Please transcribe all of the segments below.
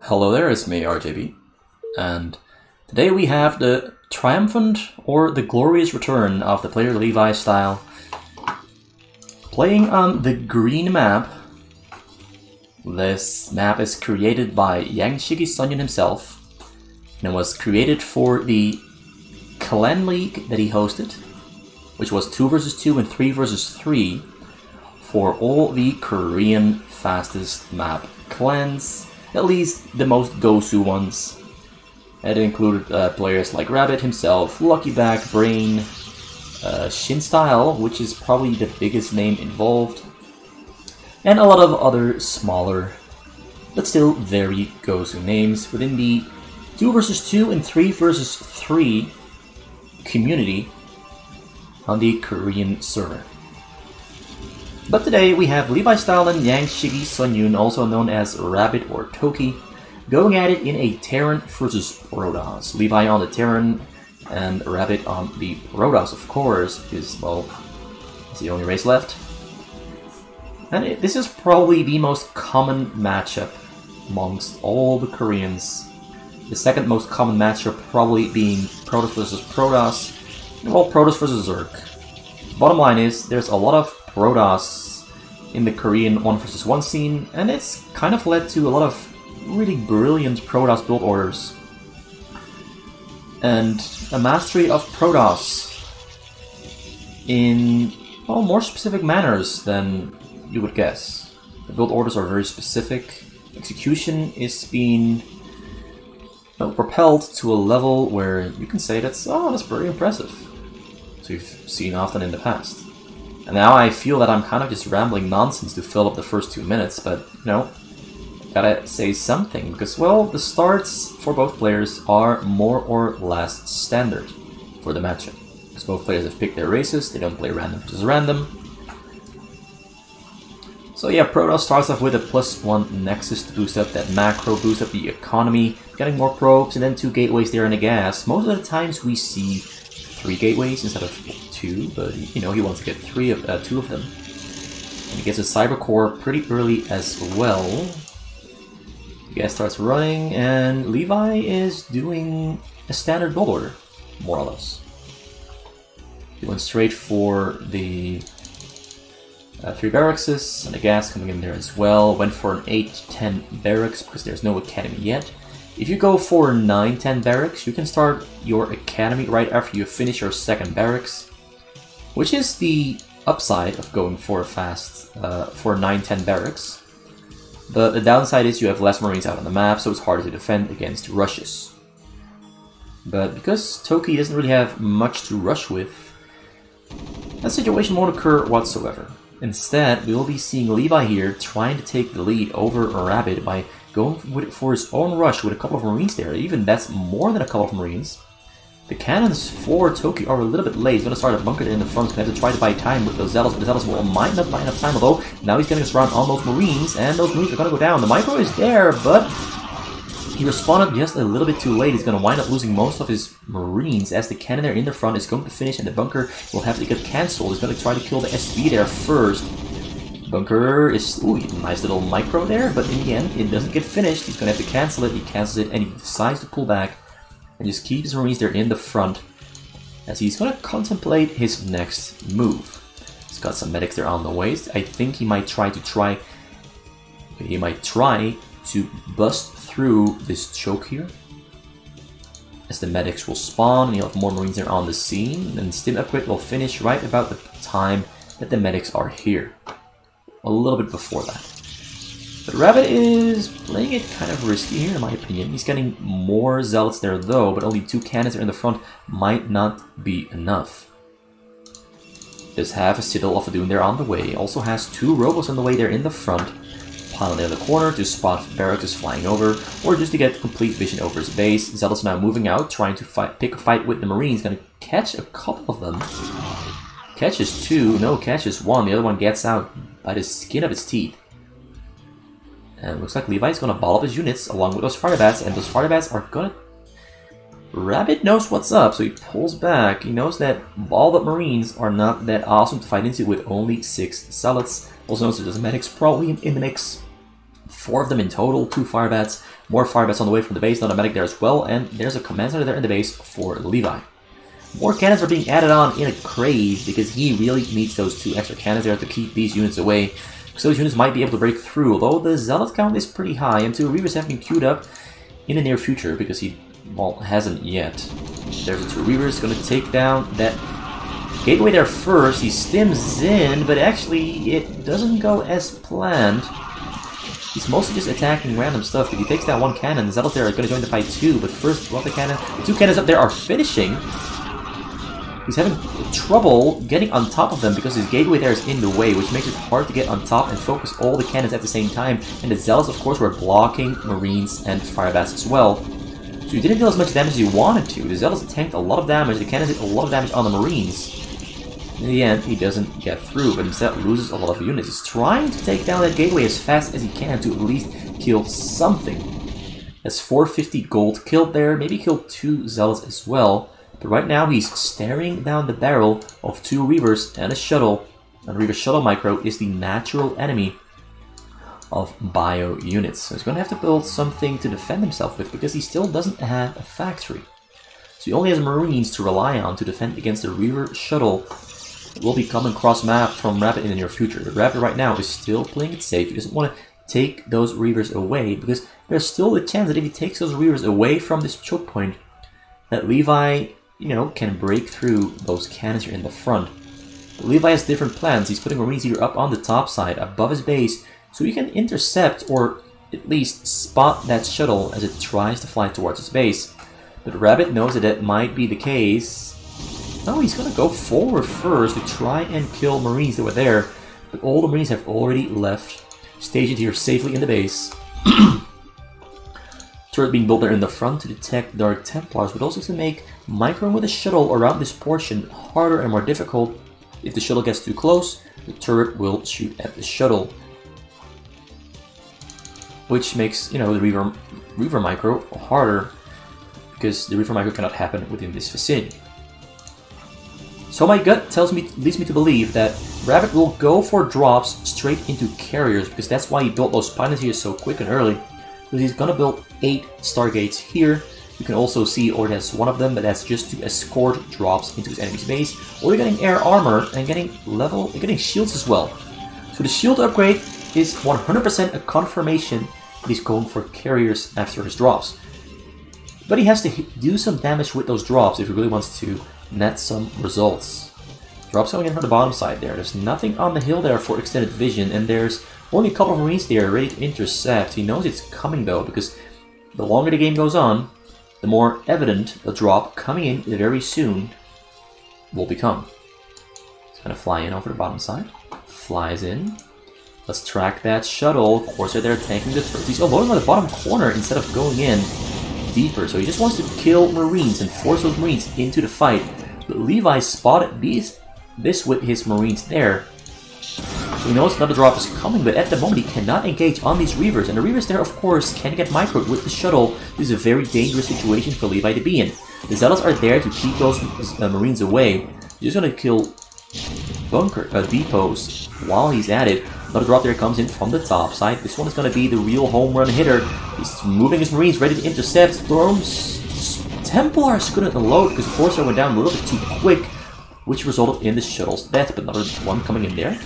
Hello there, it's me, RJB, and today we have the triumphant or the glorious return of the player Levi style, playing on the green map. This map is created by Yangshigi Sunyon himself, and it was created for the Clan League that he hosted, which was 2 vs 2 and 3 vs 3 for all the Korean fastest map clans. At least the most Gosu ones. It included players like Rabbit himself, Luckyback, Brain, Shin Style, which is probably the biggest name involved, and a lot of other smaller, but still very Gosu names within the 2 vs 2 and 3 vs 3 community on the Korean server. But today we have Levi Style and Yangshigi Sunyon, also known as Rabbit or Toki, going at it in a Terran versus Protoss. Levi on the Terran and Rabbit on the Protoss, of course, because, well, it's the only race left. And this is probably the most common matchup amongst all the Koreans. The second most common matchup probably being Protoss versus Protoss, and well, Protoss versus Zerg. Bottom line is, there's a lot of Protoss in the Korean 1 vs 1 scene, and it's kind of led to a lot of really brilliant Protoss build orders. And a mastery of Protoss in, well, more specific manners than you would guess. The build orders are very specific. Execution is being, well, propelled to a level where you can say that's very impressive. So you've seen often in the past. And now I feel that I'm kind of just rambling nonsense to fill up the first 2 minutes, but, you know, gotta say something, because, well, the starts for both players are more or less standard for the matchup. Because both players have picked their races, they don't play random versus random. So yeah, Protoss starts off with a +1 Nexus to boost up that macro, boost up the economy, getting more probes, and then 2 gateways there in the gas. Most of the times we see 3 gateways instead of 2, but you know, he wants to get 2 of them. And he gets a Cyber Core pretty early as well. The gas starts running, and Levi is doing a standard build order, more or less. He went straight for the 3 barracks, and the gas coming in there as well. Went for an 8-10 barracks because there's no academy yet. If you go for 9-10 barracks, you can start your academy right after you finish your 2nd barracks, which is the upside of going for a fast for 9-10 barracks. But the downside is you have less Marines out on the map, so it's harder to defend against rushes. But because Toki doesn't really have much to rush with, that situation won't occur whatsoever. Instead, we will be seeing Levi here trying to take the lead over Rabbit by going for his own rush with a couple of Marines there. Even that's more than a couple of Marines. The cannons for Toki are a little bit late. He's going to start a bunker in the front. He's going to have to try to buy time with those Zealots, but the Zealots might not buy enough time, although now he's getting us around on those Marines, and those Marines are going to go down. The micro is there, but he responded just a little bit too late. He's going to wind up losing most of his Marines as the cannon there in the front is going to finish, and the bunker will have to get cancelled. He's going to try to kill the SV there first. Bunker is, ooh, nice little micro there, but in the end, it doesn't get finished. He's going to have to cancel it. He cancels it, and he decides to pull back and just keep his Marines there in the front as he's going to contemplate his next move. He's got some medics there on the waist. I think he might try to bust through this choke here, as the medics will spawn, and you'll have more Marines there on the scene, and Stim Upgrade will finish right about the time that the medics are here. A little bit before that. But Rabbit is playing it kind of risky here, in my opinion. He's getting more Zealots there, though, but only 2 cannons there in the front might not be enough. Does have a Citadel of Doom there on the way. Also has 2 robots on the way there in the front. Pilot in the corner to spot barracks is flying over, or just to get complete vision over his base. Zealots now moving out, trying to pick a fight with the Marines. Gonna catch a couple of them. Catches 2, no, catches 1. The other one gets out by the skin of his teeth. And looks like Levi's gonna ball up his units along with those fire bats, and those fire bats are gonna... Rabbit knows what's up, so he pulls back. He knows that balled up Marines are not that awesome to fight into with only 6 Zealots. Also knows that there's medics probably in the mix. 4 of them in total, 2 fire bats, more fire bats on the way from the base, automatic there as well, and there's a command center there in the base for Levi. More cannons are being added on in a craze because he really needs those 2 extra cannons there to keep these units away. So those units might be able to break through, although the Zealot count is pretty high, and 2 Reavers have been queued up in the near future because he, well, hasn't yet. There's the 2 Reavers going to take down that gateway there first. He stims in, but actually it doesn't go as planned. He's mostly just attacking random stuff. If he takes down 1 cannon, the Zealots there are going to join the fight too, but first, drop the cannon. The 2 cannons up there are finishing. He's having trouble getting on top of them because his gateway there is in the way, which makes it hard to get on top and focus all the cannons at the same time. And the Zealots, of course, were blocking Marines and Firebats as well. So he didn't deal as much damage as he wanted to. The Zealots tanked a lot of damage, the cannons did a lot of damage on the Marines. In the end, he doesn't get through, but instead loses a lot of units. He's trying to take down that gateway as fast as he can to at least kill something. That's 450 gold killed there, maybe killed 2 Zealots as well. But right now he's staring down the barrel of 2 Reavers and a shuttle. And Reaver Shuttle Micro is the natural enemy of bio units. So he's going to have to build something to defend himself with because he still doesn't have a factory. So he only has Marines to rely on to defend against the Reaver Shuttle. It will be coming cross-map from Rapid in the near future. The Rapid right now is still playing it safe. He doesn't want to take those Reavers away because there's still a chance that if he takes those Reavers away from this choke point, that Levi, you know, can break through those cannons here in the front. But Levi has different plans. He's putting Marines here up on the top side, above his base, so he can intercept or at least spot that shuttle as it tries to fly towards his base. But Rabbit knows that that might be the case. No, he's going to go forward first to try and kill Marines that were there. But all the Marines have already left, stationed here safely in the base. Turret being built there in the front to detect Dark Templars, but also to make microing with a shuttle around this portion harder and more difficult. If the shuttle gets too close, the turret will shoot at the shuttle. Which makes, you know, the Reaver Micro harder, because the Reaver Micro cannot happen within this vicinity. So my gut leads me to believe that Rabbit will go for drops straight into carriers, because that's why he built those pylons here so quick and early. Because he's gonna build 8 Stargates here. You can also see already has 1 of them, but that's just to escort drops into his enemy's base. Or you're getting air armor and getting shields as well. So the shield upgrade is 100% a confirmation that he's going for carriers after his drops. But he has to do some damage with those drops if he really wants to net some results. Drops going in from the bottom side there. There's nothing on the hill there for extended vision, and there's only a couple of Marines there ready to intercept. He knows it's coming though, because the longer the game goes on, the more evident a drop coming in very soon will become. It's gonna fly in over the bottom side. Flies in. Let's track that shuttle. Corsair there tanking the turrets. He's loading on the bottom corner instead of going in deeper. So he just wants to kill Marines and force those Marines into the fight. But Levi spotted this with his Marines there. So he knows another drop is coming, but at the moment he cannot engage on these Reavers. And the Reavers there, of course, can get microed with the shuttle. This is a very dangerous situation for Levi to be in. The Zealots are there to keep those Marines away. He's just going to kill depots while he's at it. Another drop there comes in from the top side. This one is going to be the real home run hitter. He's moving his Marines ready to intercept. Templars couldn't load because Corsair went down a little bit too quick, which resulted in the shuttle's death. But another one coming in there.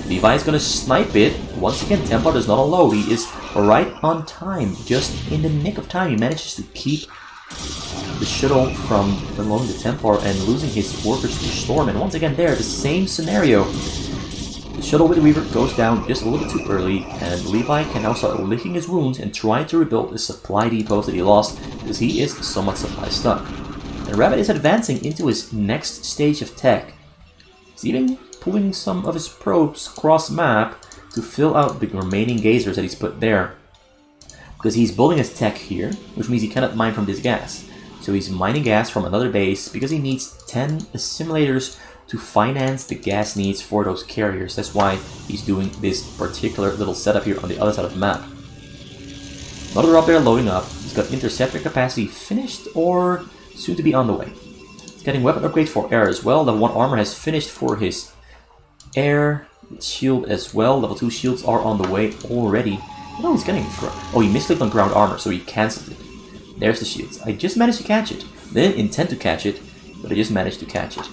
Levi is going to snipe it. Once again, Templar does not unload. He is right on time. Just in the nick of time, he manages to keep the shuttle from unloading the Templar and losing his workers to the storm. And once again there, the same scenario. The shuttle with the Reaver goes down just a little bit too early, and Levi can now start licking his wounds and try to rebuild the supply depots that he lost, because he is somewhat supply stuck. And Rabbit is advancing into his next stage of tech. He's even pulling some of his probes cross-map to fill out the remaining gazers that he's put there. Because he's building his tech here, which means he cannot mine from this gas. So he's mining gas from another base because he needs 10 assimilators to finance the gas needs for those carriers. That's why he's doing this particular little setup here on the other side of the map. Another drop there loading up. He's got interceptor capacity finished or soon to be on the way. He's getting weapon upgrade for air as well. Level 1 armor has finished for his air shield as well. Level 2 shields are on the way already. No, he's getting... Oh, he misclicked on ground armor, so he cancelled it. There's the shields. I just managed to catch it. They didn't intend to catch it, but I just managed to catch it.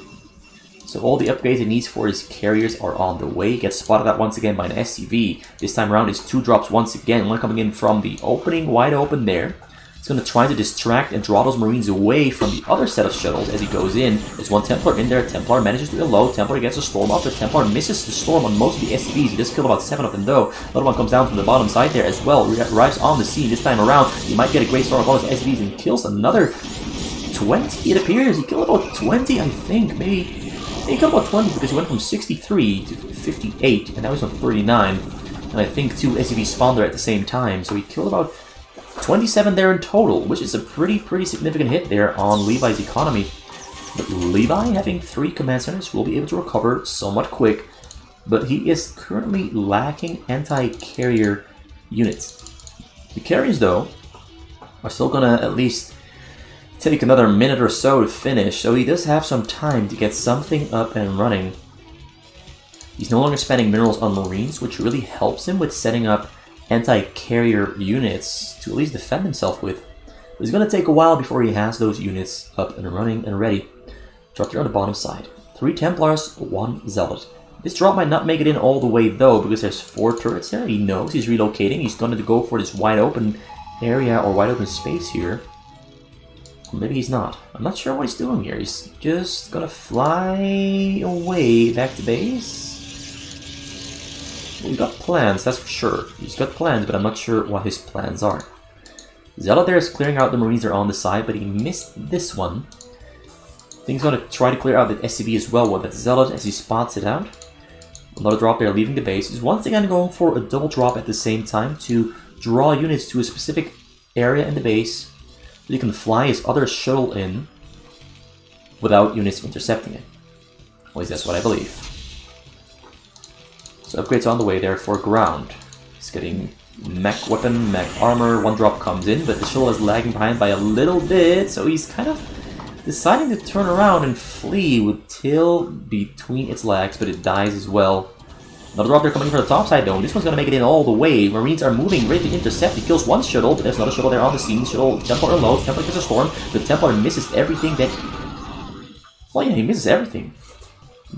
So all the upgrades it needs for his carriers are on the way. Gets spotted out once again by an SCV. This time around is 2 drops once again. One coming in from the opening, wide open there. He's going to try to distract and draw those Marines away from the other set of shuttles as he goes in. There's one Templar in there. Templar manages to elope. Templar gets a storm off. The Templar misses the storm on most of the SCVs. He just killed about 7 of them though. Another one comes down from the bottom side there as well. Arrives on the scene this time around. He might get a great storm of all his SCVs and kills another 20, it appears. He killed about 20, I think. Maybe he killed about 20 because he went from 63 to 58, and now he's on 39. And I think 2 SCVs spawned there at the same time, so he killed about 27 there in total, which is a pretty significant hit there on Levi's economy. But Levi, having 3 command centers, will be able to recover somewhat quick, but he is currently lacking anti-carrier units. The carriers, though, are still gonna at least take another minute or so to finish, so he does have some time to get something up and running. He's no longer spending minerals on Marines, which really helps him with setting up anti-carrier units to at least defend himself with. But it's going to take a while before he has those units up and running and ready. Drop there on the bottom side. 3 Templars, 1 Zealot. This drop might not make it in all the way though, because there's 4 turrets there. He knows he's relocating. He's going to go for this wide open area or wide open space here. Or maybe he's not. I'm not sure what he's doing here. He's just gonna fly away back to base. Well, he's got plans, that's for sure. He's got plans, but I'm not sure what his plans are. Zealot there is clearing out the Marines that are on the side, but he missed this one. I think he's gonna try to clear out the SCV as well with that Zealot as he spots it out. Another drop there leaving the base. He's once again going for a double drop at the same time to draw units to a specific area in the base. So you can fly his other shuttle in without units intercepting it. At least that's what I believe. So upgrades on the way there for ground. He's getting mech weapon, mech armor. 1 drop comes in, but the shuttle is lagging behind by a little bit, so he's kind of deciding to turn around and flee with tail between its legs, but it dies as well. Another drop there coming from the top side though. This one's gonna make it in all the way. Marines are moving, ready to intercept. He kills 1 shuttle, but there's another shuttle there on the scene. Shuttle, Templar unloads. Templar gets a storm. The Templar misses everything that... Well, yeah, he misses everything.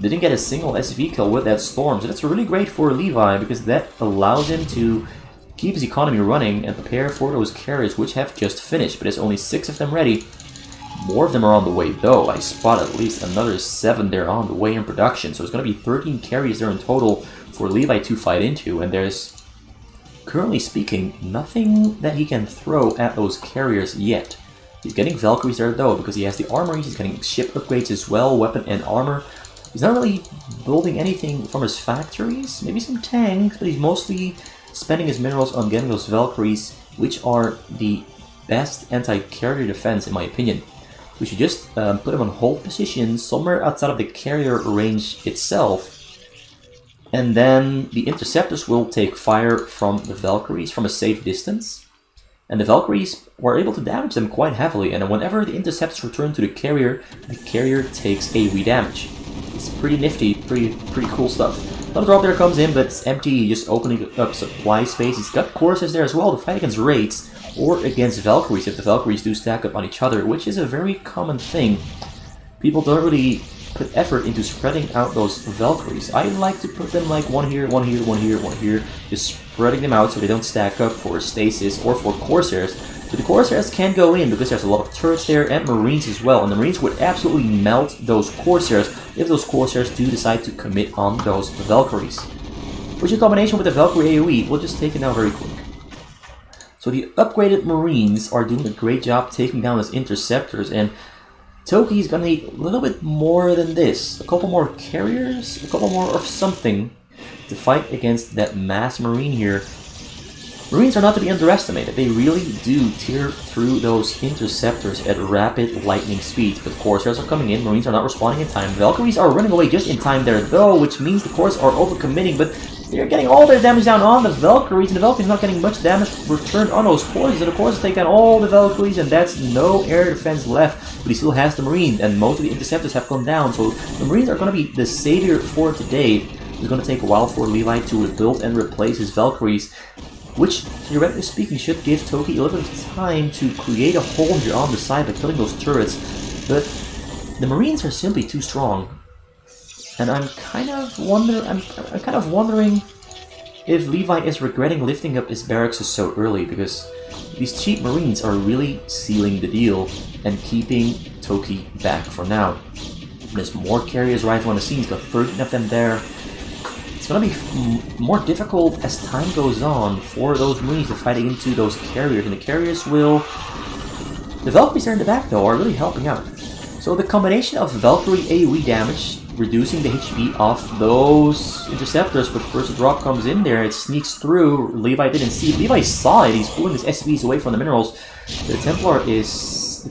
Didn't get a single SV kill with that storm, so that's really great for Levi because that allows him to keep his economy running and prepare for those carriers, which have just finished. But there's only 6 of them ready. More of them are on the way though. I spot at least another 7 there on the way in production, so it's going to be 13 carriers there in total for Levi to fight into, and there's, currently speaking, nothing that he can throw at those carriers yet. He's getting Valkyries there though, because he has the armories, he's getting ship upgrades as well, weapon and armor. He's not really building anything from his factories, maybe some tanks, but he's mostly spending his minerals on getting those Valkyries, which are the best anti-carrier defense in my opinion. We should just put him on hold position somewhere outside of the carrier range itself. And then the interceptors will take fire from the Valkyries from a safe distance. And the Valkyries were able to damage them quite heavily. And whenever the interceptors return to the carrier takes AoE damage. It's pretty nifty, pretty cool stuff. Another drop there comes in, but it's empty, just opening up supply space. He's got Corsairs there as well to fight against raids or against Valkyries if the Valkyries do stack up on each other, which is a very common thing. People don't really put effort into spreading out those Valkyries. I like to put them like 1 here, 1 here, 1 here, 1 here, just spreading them out so they don't stack up for stasis or for Corsairs. But the Corsairs can go in because there's a lot of turrets there and Marines as well, and the Marines would absolutely melt those Corsairs if those Corsairs do decide to commit on those Valkyries. Which in combination with the Valkyrie AoE, we'll just take it now very quick. So the upgraded Marines are doing a great job taking down those interceptors, and Toki's gonna need a little bit more than this. A couple more carriers, a couple more of something to fight against that mass Marine here. Marines are not to be underestimated. They really do tear through those interceptors at rapid lightning speeds. But Corsairs are coming in, Marines are not responding in time. Valkyries are running away just in time there though, which means the Corsairs are overcommitting, but they're getting all their damage down on the Valkyries, and the Valkyries not getting much damage returned on those Corsairs, and the Corsairs take down all the Valkyries, and that's no air defense left, but he still has the Marine, and most of the interceptors have gone down, so the Marines are going to be the savior for today. It's going to take a while for Levi to rebuild and replace his Valkyries. which, theoretically speaking, should give Toki a little bit of time to create a hole here on the side by killing those turrets. But the Marines are simply too strong. And I'm kind of wondering if Levi is regretting lifting up his barracks so early, because these cheap Marines are really sealing the deal and keeping Toki back for now. There's more carriers arriving on the scene. He's got 13 of them there. It's going to be more difficult as time goes on for those Marines to fight into those carriers, and the carriers will... The Valkyries there in the back, though, are really helping out. So the combination of Valkyrie AoE damage, reducing the HP of those interceptors, but first the drop comes in there, it sneaks through. Levi didn't see it. Levi saw it. He's pulling his SCVs away from the minerals. The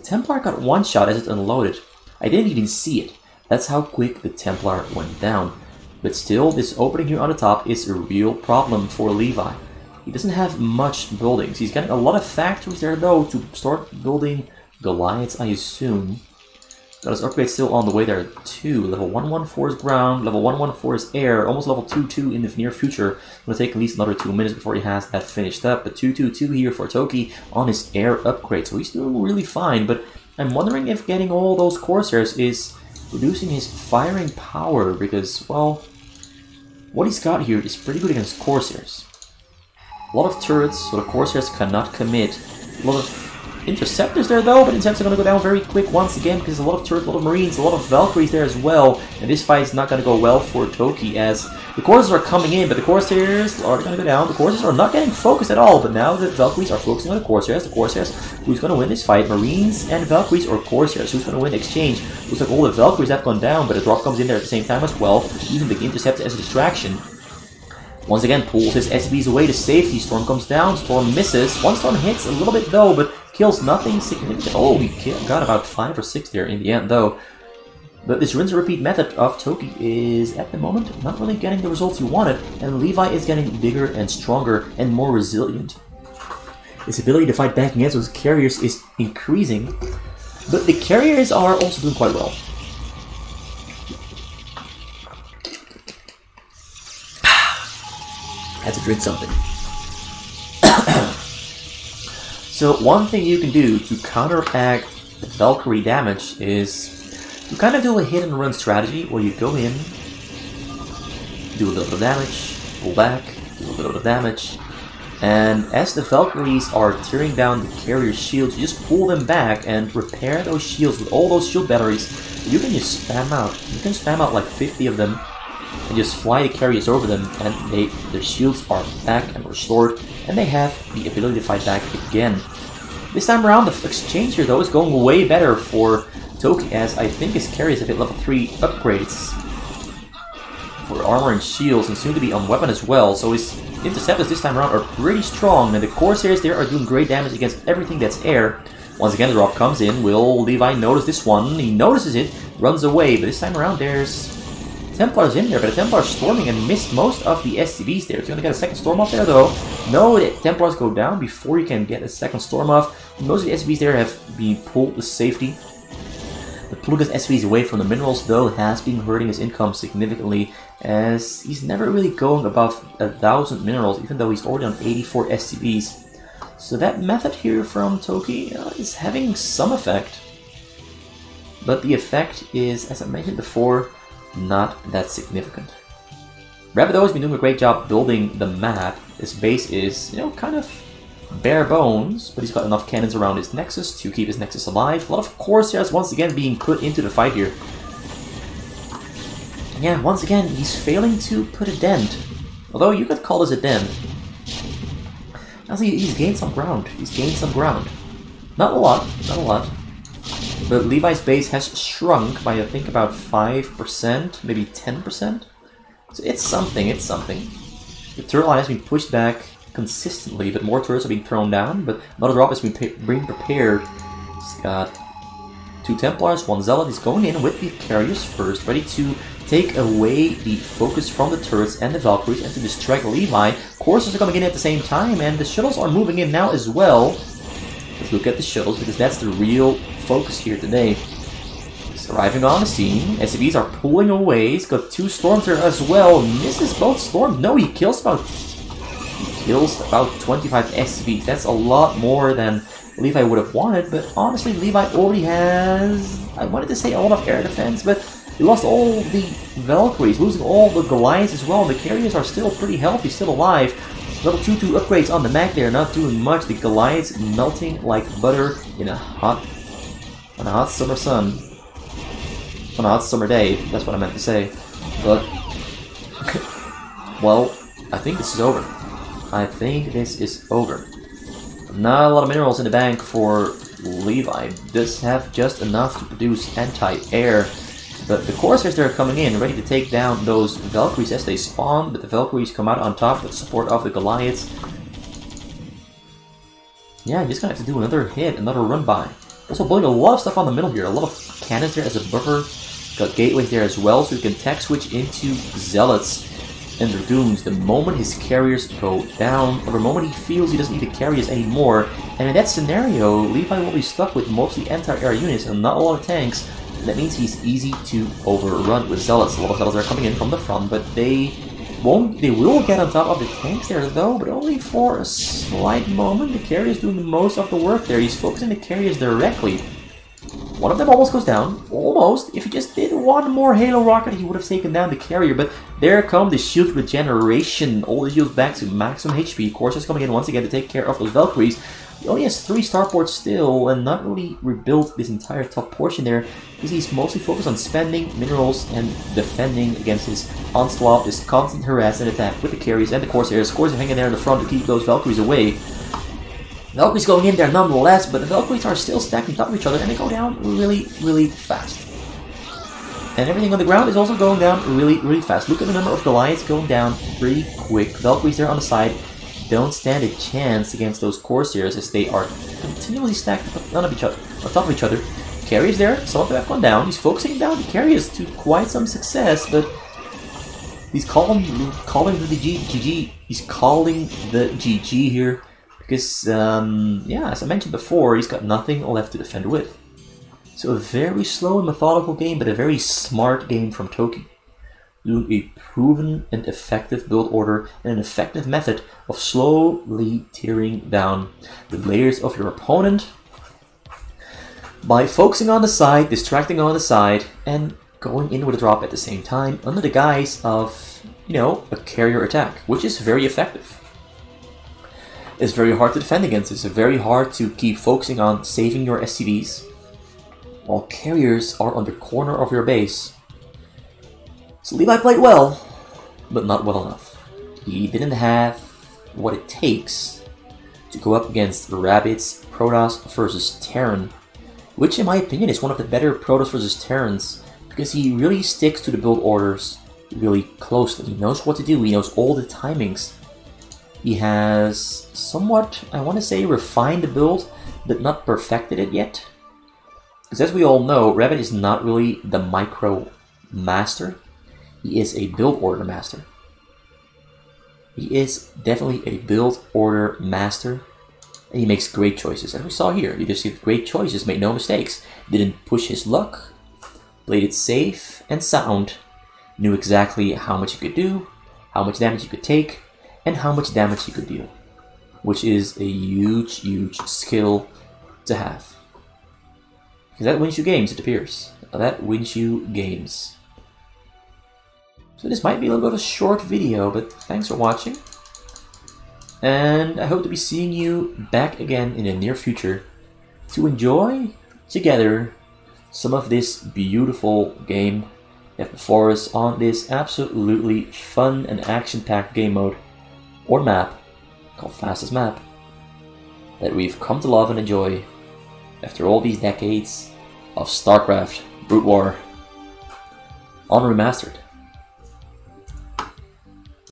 Templar got one shot as it unloaded. I didn't even see it. That's how quick the Templar went down. But still, this opening here on the top is a real problem for Levi. He doesn't have much buildings. He's getting a lot of factories there, though, to start building Goliaths, I assume. Got his upgrade still on the way there, too. Level 114 is ground, level 114 is air, almost level 22 in the near future. It's going to take at least another 2 minutes before he has that finished up. But 222 here for Toki on his air upgrade, so he's doing really fine. But I'm wondering if getting all those Corsairs is reducing his firing power, because, well, what he's got here is pretty good against Corsairs. A lot of turrets, so the Corsairs cannot commit. A lot of interceptors there, though, but interceptors are going to go down very quick once again, because there's a lot of turrets, a lot of Marines, a lot of Valkyries there as well, and this fight is not going to go well for Toki, as the Corsairs are coming in, but the Corsairs are going to go down. The Corsairs are not getting focused at all, but now the Valkyries are focusing on the Corsairs. Who's going to win this fight? Marines and Valkyries, or Corsairs? Who's going to win the exchange? Looks like all the Valkyries have gone down, but a drop comes in there at the same time as well, using the interceptor as a distraction. Once again, pulls his SCVs away to safety. Storm comes down, Storm misses. One Storm hits a little bit though, but kills nothing significant. Oh, he got about 5 or 6 there in the end though. But this rinse and repeat method of Toki is, at the moment, not really getting the results he wanted, and Levi is getting bigger and stronger and more resilient. His ability to fight back against those carriers is increasing, but the carriers are also doing quite well. Had to drink something. So one thing you can do to counteract the Valkyrie damage is to kind of do a hit and run strategy where you go in, do a little bit of damage, pull back, do a little bit of damage, and as the Valkyries are tearing down the carrier shields, you just pull them back and repair those shields with all those shield batteries. You can just spam out. You can spam out like 50 of them and just fly the carriers over them, and their shields are back and restored, and they have the ability to fight back again. This time around, the exchange here, though, is going way better for Toki, as I think his carriers have hit level 3 upgrades for armor and shields, and soon to be on weapon as well, so his interceptors this time around are pretty strong, and the Corsairs there are doing great damage against everything that's air. Once again, the drop comes in. Will Levi notice this one? He notices it, runs away, but this time around there's Templars in there, but the Templars storming and missed most of the SCVs there. He's going to get a second storm off there, though. No, the Templars go down before you can get a second storm off. Most of the SCVs there have been pulled to safety. The pulling his SCVs away from the minerals, though, has been hurting his income significantly, as he's never really going above 1,000 minerals, even though he's already on 84 SCVs. So that method here from Toki is having some effect. But the effect is, as I mentioned before, not that significant. Rabbitoh has been doing a great job building the map. His base is, kind of bare bones, but he's got enough cannons around his Nexus to keep his Nexus alive. A lot of Corsairs once again being put into the fight here. And yeah, once again, he's failing to put a dent. Although you could call this a dent. Now see, he's gained some ground. Not a lot. But Levi's base has shrunk by, I think, about 5%, maybe 10%. So it's something. The turret line has been pushed back consistently, but more turrets are being thrown down, but another drop has been being prepared. He's got 2 Templars, 1 Zealot. He's going in with the carriers first, ready to take away the focus from the turrets and the Valkyries and to distract Levi. Corsairs are coming in at the same time, and the shuttles are moving in now as well. Let's look at the shuttles, because that's the real focus here today. He's arriving on the scene. SCVs are pulling away. He's got 2 storms there as well. Misses both storms. No, he kills kills about 25 SCVs. That's a lot more than Levi would have wanted, but honestly, Levi already has, I wanted to say a lot of air defense, but he lost all the Valkyries, losing all the Goliaths as well. The carriers are still pretty healthy, still alive. Level 2-2 upgrades on the mech there, not doing much. The Goliaths melting like butter in a hot summer sun. On a hot summer day, that's what I meant to say. But, well, I think this is over. I think this is over. Not a lot of minerals in the bank for Levi. Does have just enough to produce anti-air. But the Corsairs that are coming in, ready to take down those Valkyries as they spawn, but the Valkyries come out on top with the support of the Goliaths. Yeah, you're just gonna have to do another hit, another run by. Also building a lot of stuff on the middle here, a lot of cannons there as a buffer. Got gateways there as well, so you can tech switch into Zealots and Dragoons the moment his carriers go down, or the moment he feels he doesn't need the carriers anymore. And in that scenario, Levi will be stuck with mostly anti-air units and not a lot of tanks. That means he's easy to overrun with Zealots. A lot of Zealots are coming in from the front, but they will get on top of the tanks there though, but only for a slight moment. The carrier is doing most of the work there. He's focusing the carriers directly. One of them almost goes down. Almost. If he just did one more Halo rocket, he would have taken down the carrier. But there come the shield regeneration. All the shields back to maximum HP. Corsairs coming in once again to take care of those Valkyries. He only has 3 starports still, and not really rebuilt this entire top portion there, because he's mostly focused on spending minerals and defending against his onslaught, this constant harass and attack with the carriers and the Corsairs. Corsairs are hanging there in the front to keep those Valkyries away. Valkyries going in there nonetheless, but the Valkyries are still stacked on top of each other, and they go down really, really fast. And everything on the ground is also going down really, really fast. Look at the number of Goliaths going down pretty quick. Valkyries there on the side don't stand a chance against those Corsairs as they are continually stacked on top of each other. Carriers there, some of them have gone down. He's focusing down the carriers to quite some success, but he's calling the GG. He's calling the GG here because, yeah, as I mentioned before, he's got nothing left to defend with. So a very slow and methodical game, but a very smart game from Toki. Doing a proven and effective build order and an effective method of slowly tearing down the layers of your opponent by focusing on the side, distracting on the side, and going in with a drop at the same time under the guise of, you know, a carrier attack, which is very effective. It's very hard to defend against. It's very hard to keep focusing on saving your SCVs while carriers are on the corner of your base. So Levi played well, but not well enough. He didn't have what it takes to go up against Rabbids, Protoss versus Terran, which in my opinion is one of the better Protoss versus Terrans, because he really sticks to the build orders really closely. He knows what to do, he knows all the timings. He has somewhat, I want to say, refined the build, but not perfected it yet. Because as we all know, Rabbit is not really the micro master. He is a build order master. He is definitely a build order master. And he makes great choices. As we saw here, he just did great choices, made no mistakes. Didn't push his luck. Played it safe and sound. Knew exactly how much he could do, how much damage he could take, and how much damage he could deal. Which is a huge, huge skill to have. Because that wins you games, it appears. That wins you games. So this might be a little bit of a short video, but thanks for watching. And I hope to be seeing you back again in the near future to enjoy together some of this beautiful game we have before us on this absolutely fun and action-packed game mode or map called Fastest Map that we've come to love and enjoy after all these decades of Starcraft Brood War on Remastered.